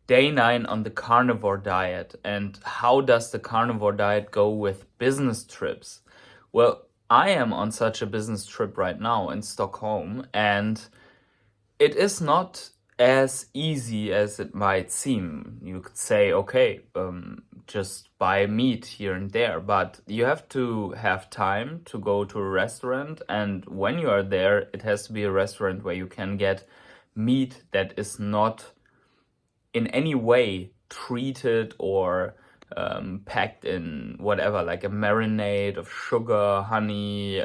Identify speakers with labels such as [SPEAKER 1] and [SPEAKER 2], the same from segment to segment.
[SPEAKER 1] Day 9 on the carnivore diet. And how does the carnivore diet go with business trips? Well, I am on such a business trip right now in Stockholm, and it is not as easy as it might seem. You could say, okay, just buy meat here and there, but you have to have time to go to a restaurant, and when you are there, it has to be a restaurant where you can get meat that is not in any way treated or packed in whatever, like a marinade of sugar, honey,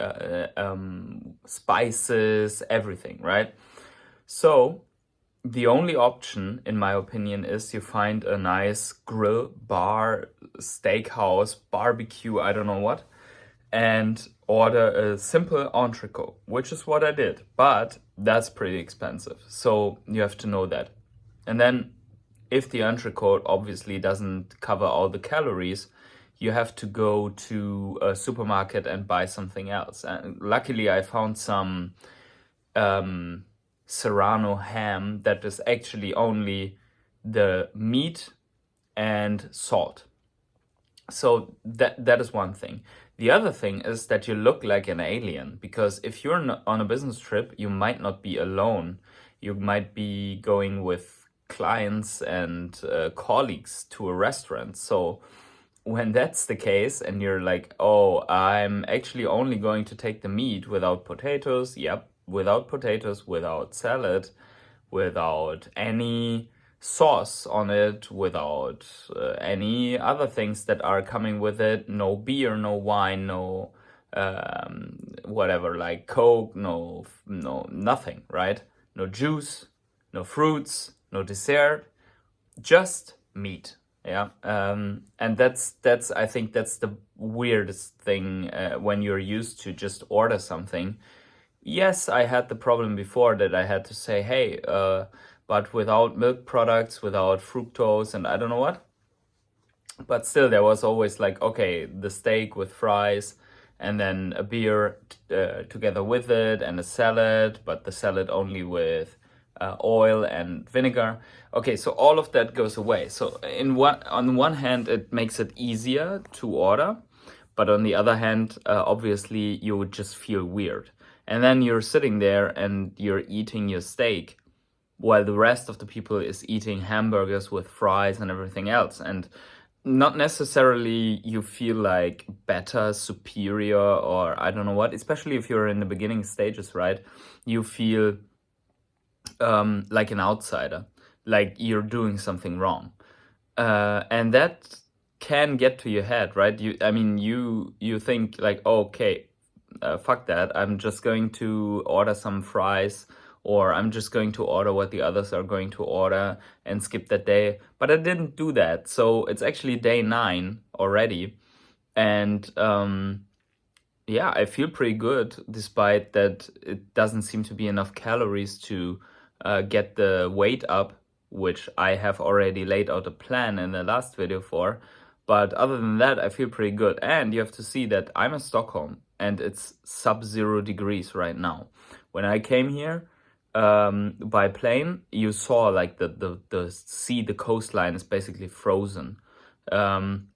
[SPEAKER 1] spices, everything, right? So the only option, in my opinion, is you find a nice grill, bar, steakhouse, barbecue, I don't know what, and order a simple entrecote, which is what I did. But that's pretty expensive. So you have to know that. And then if the entrecote obviously doesn't cover all the calories, you have to go to a supermarket and buy something else. And luckily, I found some Serrano ham that is actually only the meat and salt. So that is one thing. The other thing is that you look like an alien, because if you're on a business trip, you might not be alone. You might be going with clients and colleagues to a restaurant. So when that's the case and you're like, oh, I'm actually only going to take the meat without potatoes. Yep, without potatoes, without salad, without any sauce on it, without any other things that are coming with it. No beer, no wine, no whatever, like Coke, no nothing, right? No juice, no fruits, no dessert, just meat. Yeah, and that's I think that's the weirdest thing when you're used to just order something. Yes, I had the problem before that I had to say, hey, but without milk products, without fructose, and I don't know what. But still, there was always like, okay, the steak with fries, and then a beer together with it, and a salad, but the salad only with oil and vinegar. Okay, so all of that goes away. So on the one hand, it makes it easier to order, but on the other hand, obviously you would just feel weird. And then you're sitting there and you're eating your steak while the rest of the people is eating hamburgers with fries and everything else. And not necessarily you feel like better, superior, or I don't know what, especially if you're in the beginning stages, right? You feel like an outsider, like you're doing something wrong. And that can get to your head, right? You think like, oh, okay, fuck that. I'm just going to order some fries, or I'm just going to order what the others are going to order and skip that day. But I didn't do that. So it's actually day 9 already. And yeah, I feel pretty good despite that it doesn't seem to be enough calories to get the weight up, which I have already laid out a plan in the last video for. But other than that, I feel pretty good. And you have to see that I'm in Stockholm and it's sub-zero degrees right now. When I came here by plane, you saw like the sea, the coastline is basically frozen. And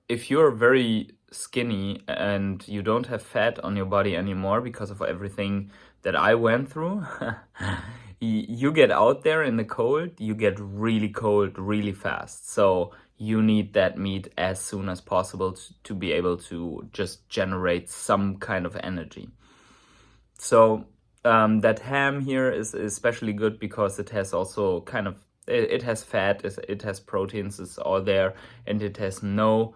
[SPEAKER 1] if you're very skinny and you don't have fat on your body anymore because of everything that I went through, you get out there in the cold, you get really cold really fast. So you need that meat as soon as possible to be able to just generate some kind of energy. So that ham here is especially good because it has also kind of, it has fat, it has proteins, it's all there, and it has no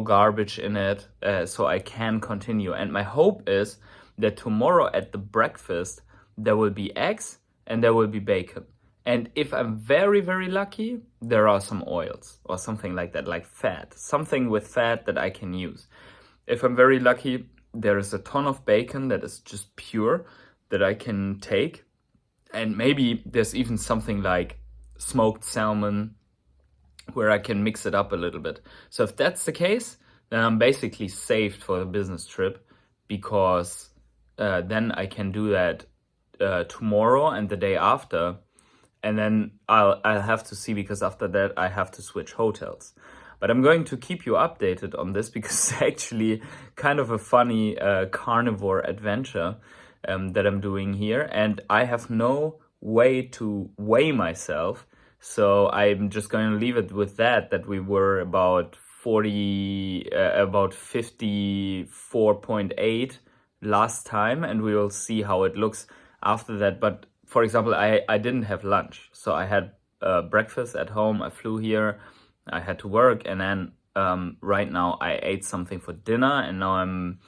[SPEAKER 1] garbage in it, so I can continue. And my hope is that tomorrow at the breakfast there will be eggs and there will be bacon. And if I'm very, very lucky, there are some oils or something like that, like fat, something with fat that I can use. If I'm very lucky, there is a ton of bacon that is just pure that I can take. And maybe there's even something like smoked salmon where I can mix it up a little bit. So if that's the case, then I'm basically saved for the business trip, because then I can do that tomorrow and the day after. and then I'll have to see, because after that I have to switch hotels. But I'm going to keep you updated on this because it's actually kind of a funny carnivore adventure that I'm doing here, and I have no way to weigh myself. So I'm just going to leave it with that we were about 54.8 last time, and we will see how it looks after that. But for example, I didn't have lunch, so I had breakfast at home. I flew here, I had to work, and then right now I ate something for dinner, and now I'm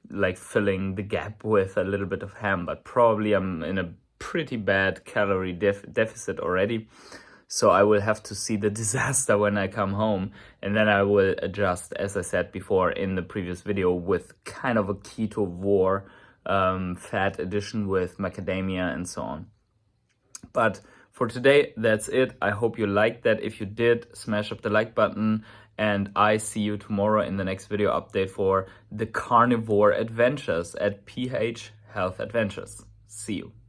[SPEAKER 1] like filling the gap with a little bit of ham, but probably I'm in a pretty bad calorie deficit already. So I will have to see the disaster when I come home, and then I will adjust, as I said before in the previous video, with kind of a ketovore fat addition with macadamia and so on. But for today, that's it. I hope you liked that. If you did, smash up the like button, and I see you tomorrow in the next video update for the carnivore adventures at PH Health Adventures. See you.